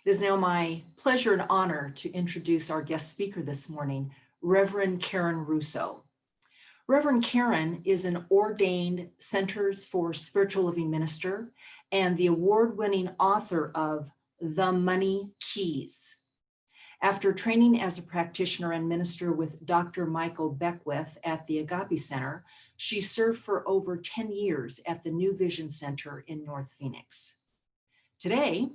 It is now my pleasure and honor to introduce our guest speaker this morning, Reverend Karen Russo. Reverend Karen is an ordained Centers for Spiritual Living minister and the award-winning author of The Money Keys. After training as a practitioner and minister with Dr. Michael Beckwith at the Agape Center, she served for over 10 years at the New Vision Center in North Phoenix. Today,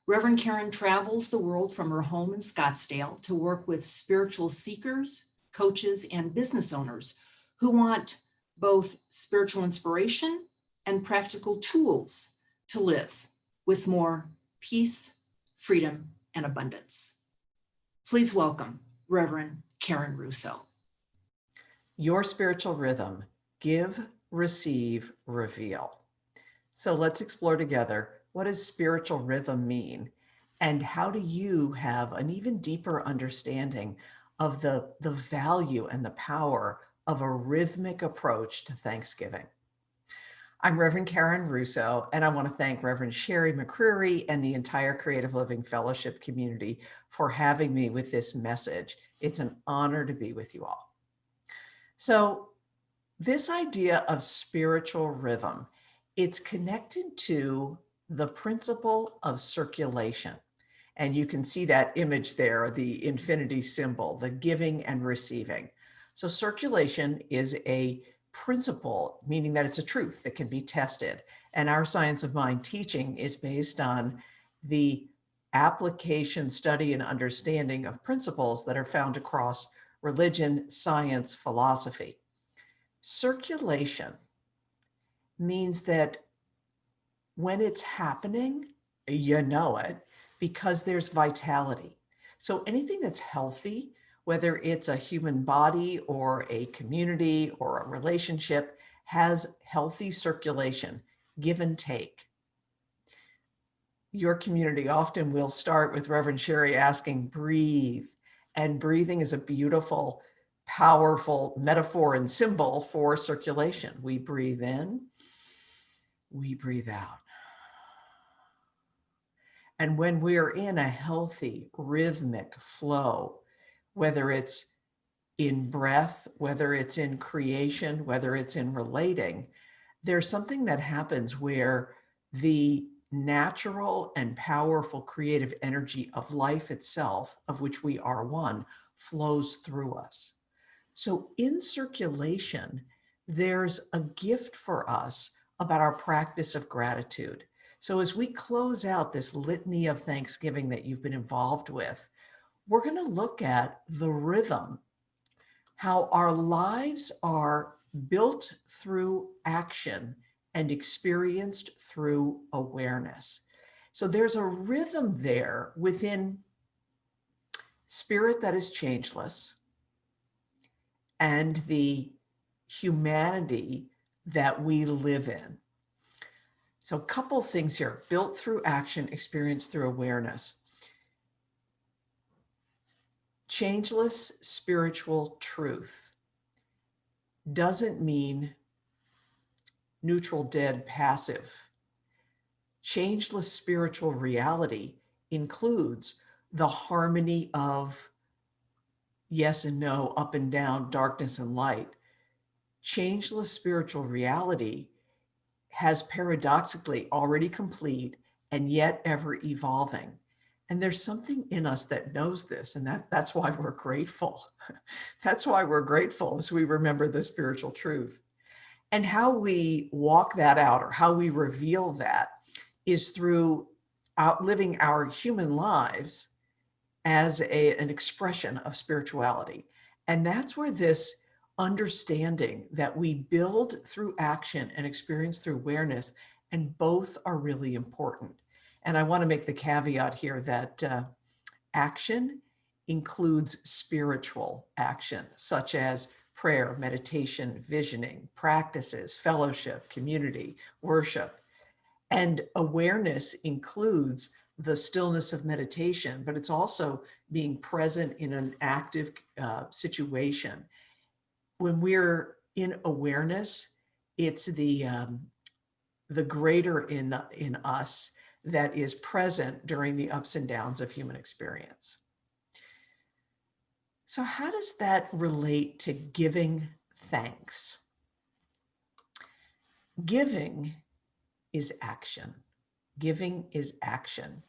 Reverend Karen travels the world from her home in Scottsdale to work with spiritual seekers, coaches, and business owners who want both spiritual inspiration and practical tools to live with more peace, freedom, and abundance. Please welcome Reverend Karen Russo. Your spiritual rhythm: give, receive, reveal. So let's explore together, what does spiritual rhythm mean? And how do you have an even deeper understanding of the value and the power of a rhythmic approach to Thanksgiving? I'm Reverend Karen Russo, and I want to thank Reverend Sherry McCreary and the entire Creative Living Fellowship community for having me with this message. It's an honor to be with you all. So this idea of spiritual rhythm, it's connected to the principle of circulation. And you can see that image there, the infinity symbol, the giving and receiving. So circulation is a principle, meaning that it's a truth that can be tested. And our Science of Mind teaching is based on the application, study, and understanding of principles that are found across religion, science, philosophy. Circulation means that when it's happening, you know it, because there's vitality. So anything that's healthy, whether it's a human body or a community or a relationship, has healthy circulation, give and take. Your community often will start with Reverend Sherry asking, breathe. And breathing is a beautiful, powerful metaphor and symbol for circulation. We breathe in, we breathe out. And when we're in a healthy, rhythmic flow, whether it's in breath, whether it's in creation, whether it's in relating, there's something that happens where the natural and powerful creative energy of life itself, of which we are one, flows through us. So in circulation, there's a gift for us about our practice of gratitude. So as we close out this litany of Thanksgiving that you've been involved with, we're going to look at the rhythm, how our lives are built through action and experienced through awareness. So there's a rhythm there within spirit that is changeless and the humanity that we live in. So a couple things here: built through action, experienced through awareness. Changeless spiritual truth doesn't mean neutral, dead, passive. Changeless spiritual reality includes the harmony of yes and no, up and down, darkness and light. Changeless spiritual reality has paradoxically already complete and yet ever evolving. And there's something in us that knows this, and that's why we're grateful. That's why we're grateful as we remember the spiritual truth. And how we walk that out, or how we reveal that, is through living our human lives as an expression of spirituality. And that's where this understanding that we build through action and experience through awareness, and both are really important. And I want to make the caveat here that action includes spiritual action, such as prayer, meditation, visioning, practices, fellowship, community, worship. And awareness includes the stillness of meditation, but it's also being present in an active situation. When we're in awareness, it's the greater in us that is present during the ups and downs of human experience. So how does that relate to giving thanks? Giving is action. Giving is action.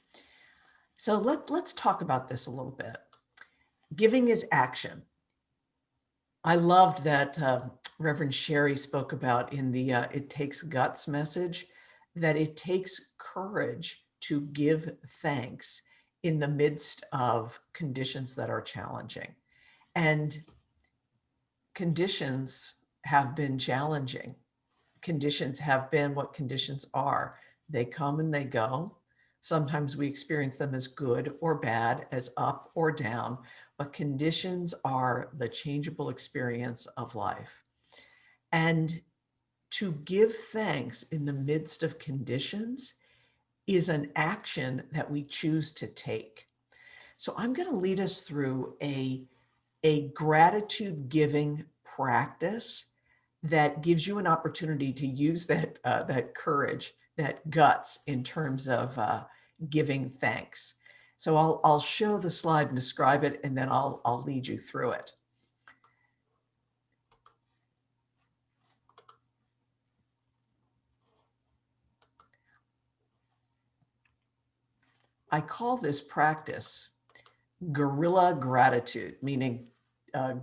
So let's talk about this a little bit. Giving is action. I loved that Reverend Sherry spoke about in the It Takes Guts message, that it takes courage to give thanks in the midst of conditions that are challenging. And conditions have been challenging. Conditions have been what conditions are. They come and they go. Sometimes we experience them as good or bad, as up or down, but conditions are the changeable experience of life. And to give thanks in the midst of conditions is an action that we choose to take. So I'm going to lead us through a gratitude giving practice that gives you an opportunity to use that courage, that guts in terms of giving thanks. So I'll show the slide and describe it, and then I'll lead you through it. I call this practice guerrilla gratitude, meaning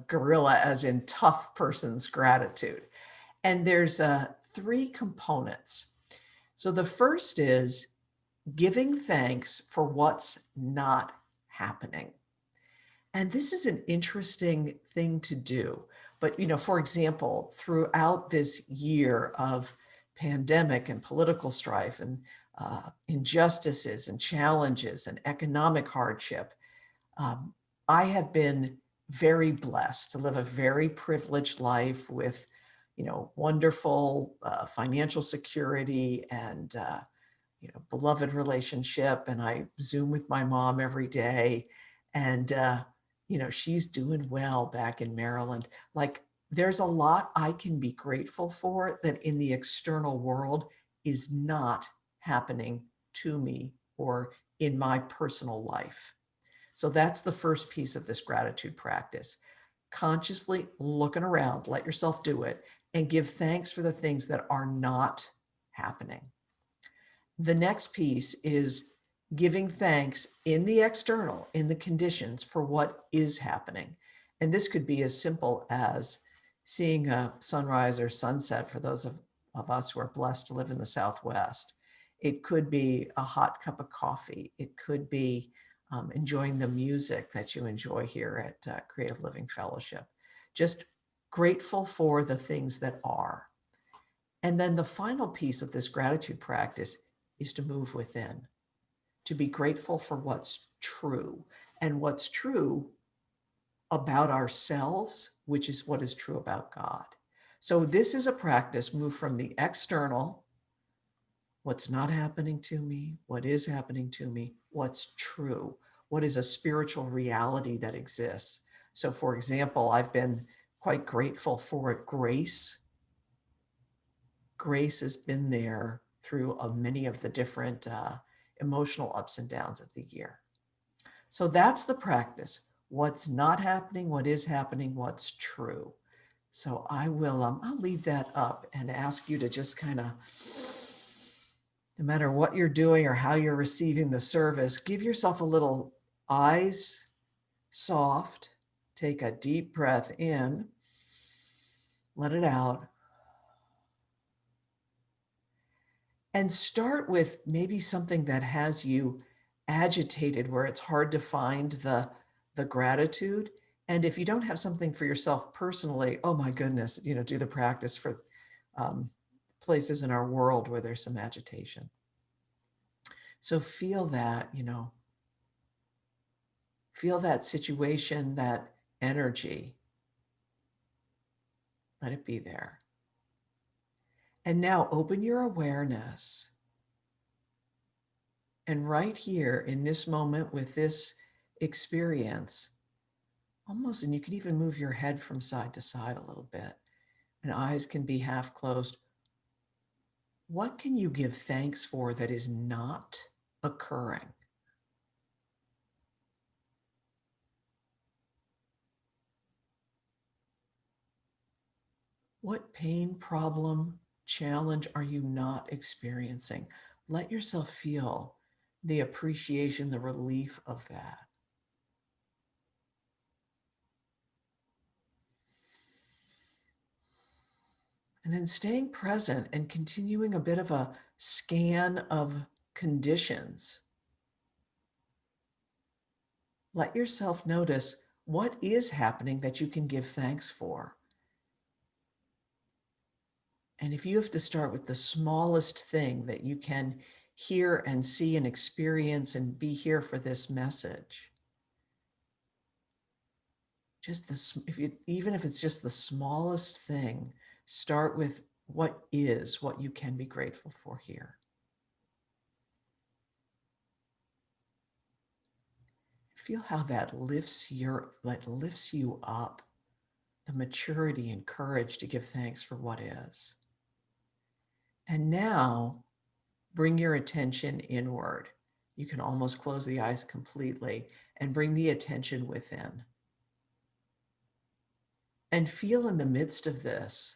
gorilla as in tough person's gratitude. And there's 3 components. So the first is giving thanks for what's not happening. And this is an interesting thing to do. But, for example, throughout this year of pandemic and political strife and injustices and challenges and economic hardship, I have been very blessed to live a very privileged life with, wonderful financial security and, beloved relationship. And I Zoom with my mom every day. And, she's doing well back in Maryland. Like, there's a lot I can be grateful for that in the external world is not happening to me or in my personal life. So that's the first piece of this gratitude practice. Consciously looking around, let yourself do it, and give thanks for the things that are not happening. The next piece is giving thanks in the external, in the conditions for what is happening. And this could be as simple as seeing a sunrise or sunset for those of us who are blessed to live in the Southwest. It could be a hot cup of coffee. It could be enjoying the music that you enjoy here at Creative Living Fellowship. Just grateful for the things that are. And then the final piece of this gratitude practice is to move within, to be grateful for what's true and what's true about ourselves, which is what is true about God. So this is a practice, move from the external, what's not happening to me, what is happening to me, what's true, what is a spiritual reality that exists. So for example, I've been quite grateful for grace. Grace has been there through many of the different emotional ups and downs of the year. So that's the practice. What's not happening, what is happening, what's true. So I'll leave that up and ask you to just kind of, no matter what you're doing or how you're receiving the service, give yourself a little eyes soft, take a deep breath in, let it out. And start with maybe something that has you agitated, where it's hard to find the gratitude. And if you don't have something for yourself personally, oh my goodness, do the practice for places in our world where there's some agitation. So feel that, feel that situation, that energy. Let it be there. And now open your awareness. And right here in this moment with this experience, almost, and you can even move your head from side to side a little bit, and eyes can be half closed. What can you give thanks for that is not occurring? What pain, problem, challenge are you not experiencing? Let yourself feel the appreciation, the relief of that. And then staying present and continuing a bit of a scan of conditions. Let yourself notice what is happening that you can give thanks for. And if you have to start with the smallest thing that you can hear and see and experience and be here for this message, just this, even if it's just the smallest thing, start with what you can be grateful for here. Feel how that lifts you up, the maturity and courage to give thanks for what is. And now bring your attention inward. You can almost close the eyes completely and bring the attention within. And feel in the midst of this,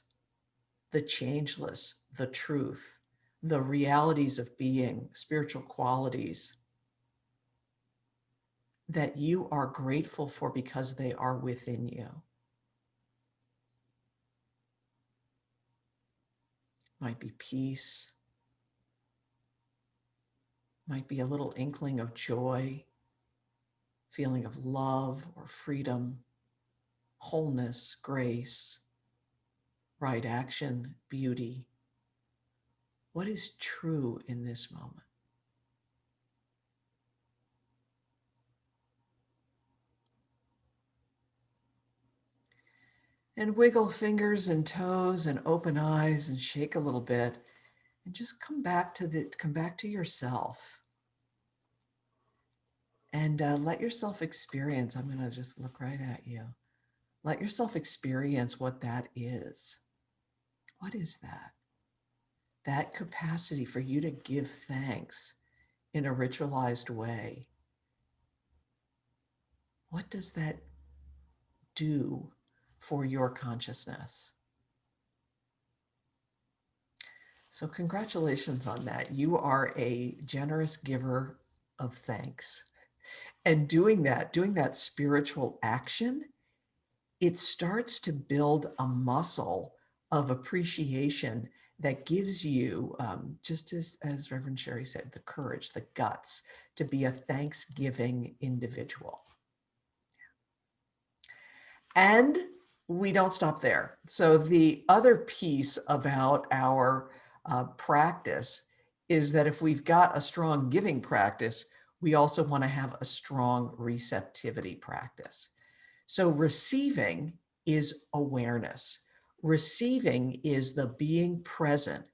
the changeless, the truth, the realities of being, spiritual qualities that you are grateful for because they are within you. Might be peace, might be a little inkling of joy, feeling of love or freedom, wholeness, grace, right action, beauty. What is true in this moment? And wiggle fingers and toes and open eyes and shake a little bit and just come back to yourself. And let yourself experience. I'm going to just look right at you. Let yourself experience what that is. What is that? That capacity for you to give thanks in a ritualized way. What does that do for your consciousness? So congratulations on that. You are a generous giver of thanks. And doing that spiritual action, it starts to build a muscle of appreciation that gives you, just as Reverend Sherry said, the courage, the guts to be a thanksgiving individual. And we don't stop there. So the other piece about our practice is that if we've got a strong giving practice, we also want to have a strong receptivity practice. So receiving is awareness. Receiving is the being present.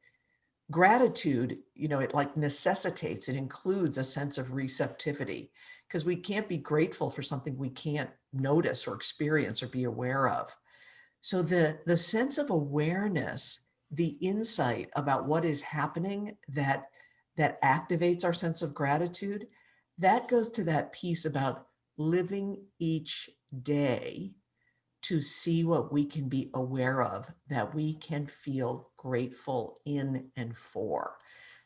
Gratitude, it like necessitates, it includes a sense of receptivity, because we can't be grateful for something we can't notice or experience or be aware of. So the sense of awareness, the insight about what is happening that activates our sense of gratitude, that goes to that piece about living each day to see what we can be aware of, that we can feel grateful in and for.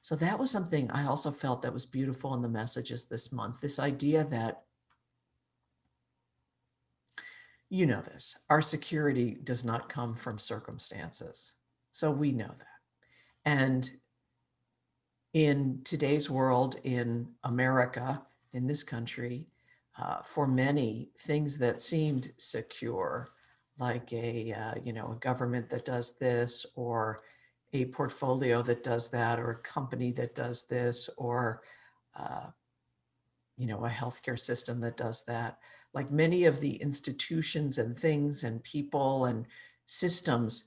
So that was something I also felt that was beautiful in the messages this month, this idea that, our security does not come from circumstances. So we know that. And in today's world, in America, in this country, for many, things that seemed secure, like a government that does this, or a portfolio that does that, or a company that does this, or a healthcare system that does that. Like many of the institutions and things and people and systems,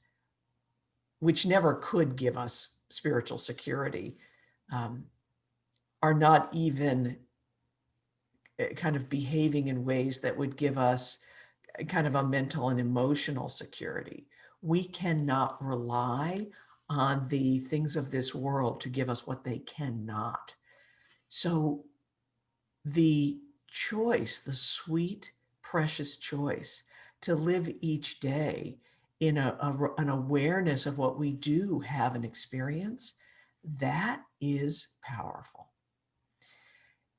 which never could give us spiritual security, are not even kind of behaving in ways that would give us kind of a mental and emotional security. We cannot rely on the things of this world to give us what they cannot. So the choice, the sweet, precious choice to live each day in an awareness of what we do have an experience, that is powerful.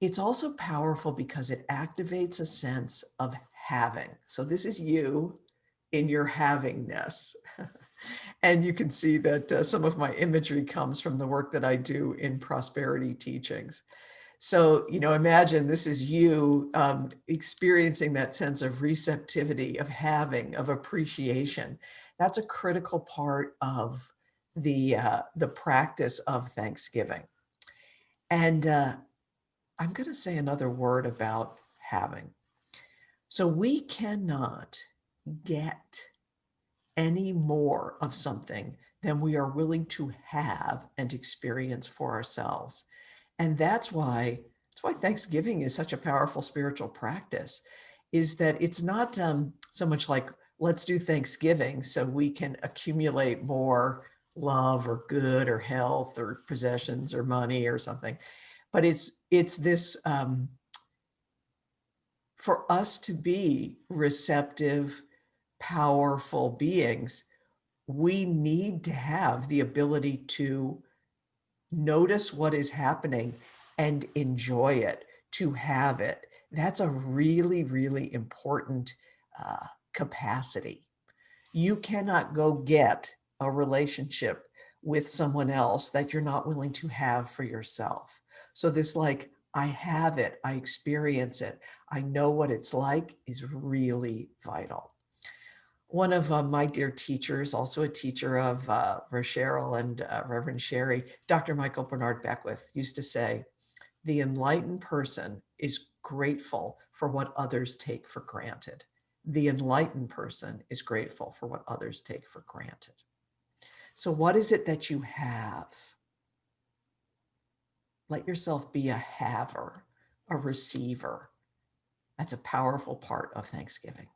It's also powerful because it activates a sense of having. So this is you in your havingness. And you can see that some of my imagery comes from the work that I do in prosperity teachings. So, imagine this is you experiencing that sense of receptivity, of having, of appreciation. That's a critical part of the practice of Thanksgiving. And I'm going to say another word about having. So we cannot get any more of something than we are willing to have and experience for ourselves. And that's why Thanksgiving is such a powerful spiritual practice, is that it's not so much like, let's do Thanksgiving so we can accumulate more love or good or health or possessions or money or something. But it's this for us to be receptive, powerful beings, we need to have the ability to notice what is happening and enjoy it, to have it. That's a really, really important capacity. You cannot go get a relationship with someone else that you're not willing to have for yourself. So this like, I have it, I experience it, I know what it's like is really vital. One of my dear teachers, also a teacher of Rochelle and Reverend Sherry, Dr. Michael Bernard Beckwith, used to say, the enlightened person is grateful for what others take for granted. The enlightened person is grateful for what others take for granted. So what is it that you have? Let yourself be a haver, a receiver. That's a powerful part of Thanksgiving.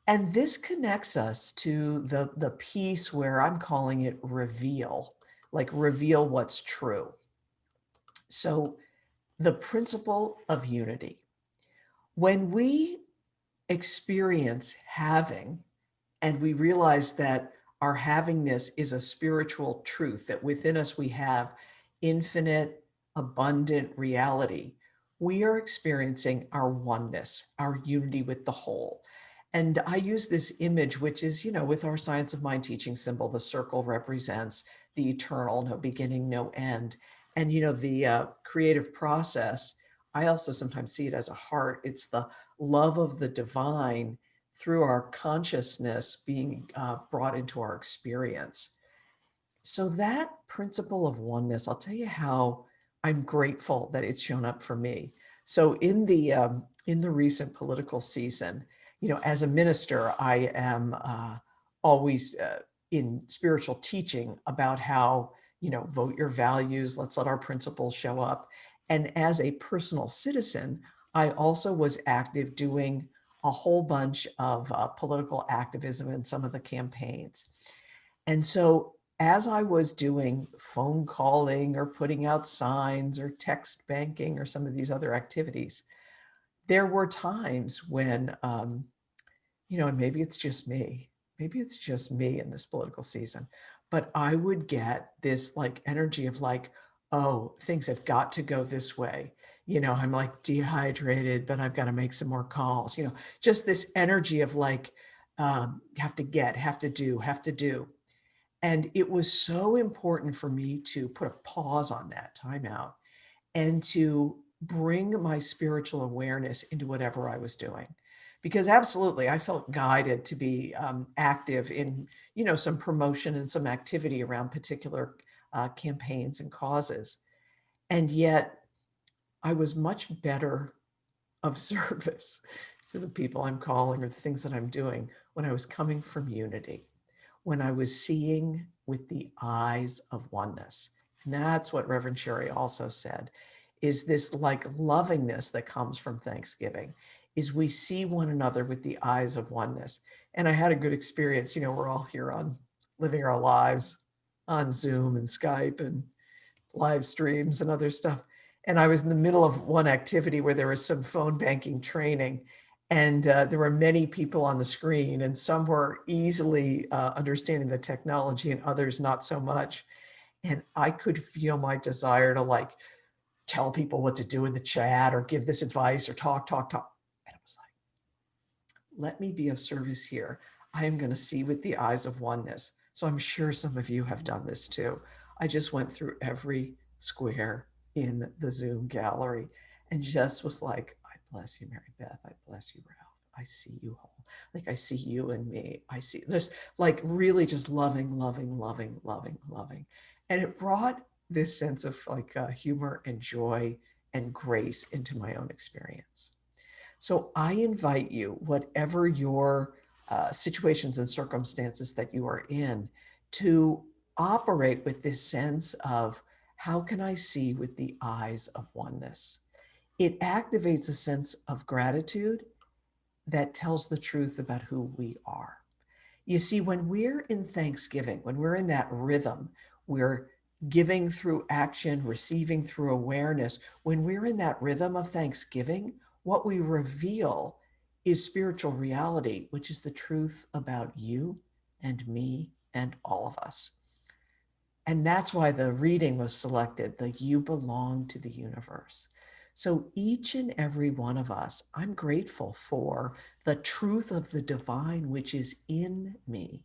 And this connects us to the piece where I'm calling it reveal, like reveal what's true. So the principle of unity. When we experience having and we realize that our havingness is a spiritual truth, that within us we have infinite, abundant reality, we are experiencing our oneness, our unity with the whole. And I use this image, which is, with our science of mind teaching symbol, the circle represents the eternal, no beginning, no end. And, the creative process, I also sometimes see it as a heart. It's the love of the divine through our consciousness being brought into our experience. So that principle of oneness, I'll tell you how I'm grateful that it's shown up for me. So in the recent political season, as a minister, I am always in spiritual teaching about how, vote your values, let's let our principles show up. And as a personal citizen, I also was active doing a whole bunch of political activism in some of the campaigns. And so as I was doing phone calling or putting out signs or text banking or some of these other activities, there were times when, and maybe it's just me in this political season, but I would get this like energy of like, oh, things have got to go this way. I'm like dehydrated, but I've got to make some more calls, just this energy of like, have to get, have to do, have to do. And it was so important for me to put a pause on that timeout and to bring my spiritual awareness into whatever I was doing. Because absolutely, I felt guided to be active in, some promotion and some activity around particular campaigns and causes. And yet I was much better of service to the people I'm calling or the things that I'm doing when I was coming from unity, when I was seeing with the eyes of oneness. And that's what Reverend Sherry also said, is this like lovingness that comes from Thanksgiving, is we see one another with the eyes of oneness. And I had a good experience. We're all here on living our lives on Zoom and Skype and live streams and other stuff. And I was in the middle of one activity where there was some phone banking training, and there were many people on the screen, and some were easily understanding the technology and others not so much. And I could feel my desire to like tell people what to do in the chat or give this advice or talk. And I was like, let me be of service here. I am going to see with the eyes of oneness. So I'm sure some of you have done this too. I just went through every square in the Zoom gallery and just was like, I bless you, Mary Beth. I bless you, Ralph. I see you whole. Like I see you and me. I see there's like really just loving. And it brought this sense of like humor and joy and grace into my own experience. So I invite you, whatever your situations and circumstances that you are in, to operate with this sense of how can I see with the eyes of oneness? It activates a sense of gratitude that tells the truth about who we are. You see, when we're in Thanksgiving, when we're in that rhythm, we're giving through action, receiving through awareness. When we're in that rhythm of Thanksgiving, what we reveal is spiritual reality, which is the truth about you and me and all of us. And that's why the reading was selected, the You Belong to the Universe. So each and every one of us, I'm grateful for the truth of the divine, which is in me.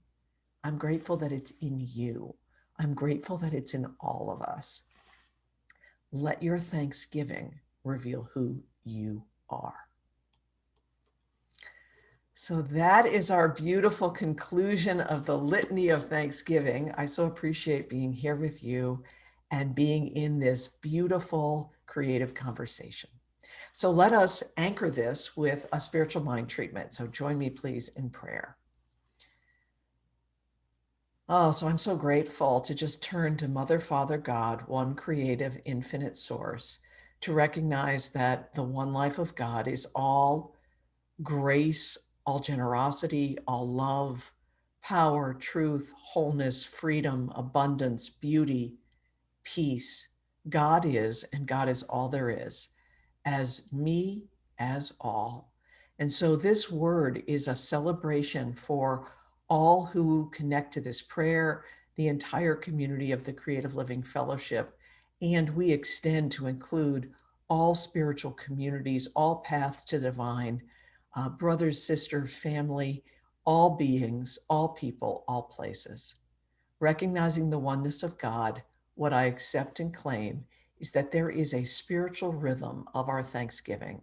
I'm grateful that it's in you. I'm grateful that it's in all of us. Let your thanksgiving reveal who you are. So that is our beautiful conclusion of the Litany of Thanksgiving. I so appreciate being here with you and being in this beautiful creative conversation. So let us anchor this with a spiritual mind treatment. So join me, please, in prayer. Oh, so I'm so grateful to just turn to Mother, Father, God, one creative, infinite source, to recognize that the one life of God is all grace, all generosity, all love, power, truth, wholeness, freedom, abundance, beauty, peace. God is, and God is all there is, as me, as all. And so this word is a celebration for all who connect to this prayer, the entire community of the Creative Living Fellowship. And we extend to include all spiritual communities, all paths to divine, brothers, sisters, family, all beings, all people, all places. Recognizing the oneness of God, what I accept and claim is that there is a spiritual rhythm of our thanksgiving,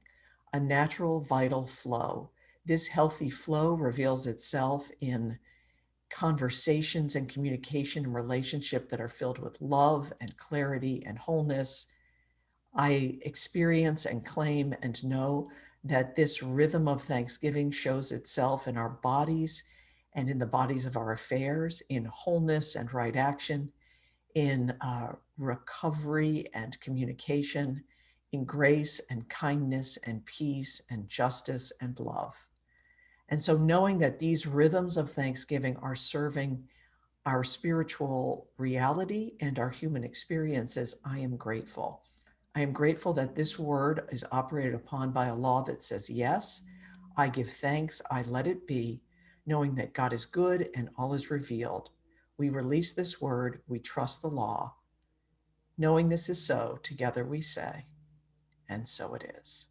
a natural, vital flow. This healthy flow reveals itself in conversations and communication and relationship that are filled with love and clarity and wholeness. I experience and claim and know that this rhythm of thanksgiving shows itself in our bodies and in the bodies of our affairs, in wholeness and right action, in recovery and communication, in grace and kindness and peace and justice and love. And so knowing that these rhythms of thanksgiving are serving our spiritual reality and our human experiences, I am grateful. I am grateful that this word is operated upon by a law that says, yes, I give thanks, I let it be, knowing that God is good and all is revealed. We release this word, we trust the law. Knowing this is so, together we say, and so it is.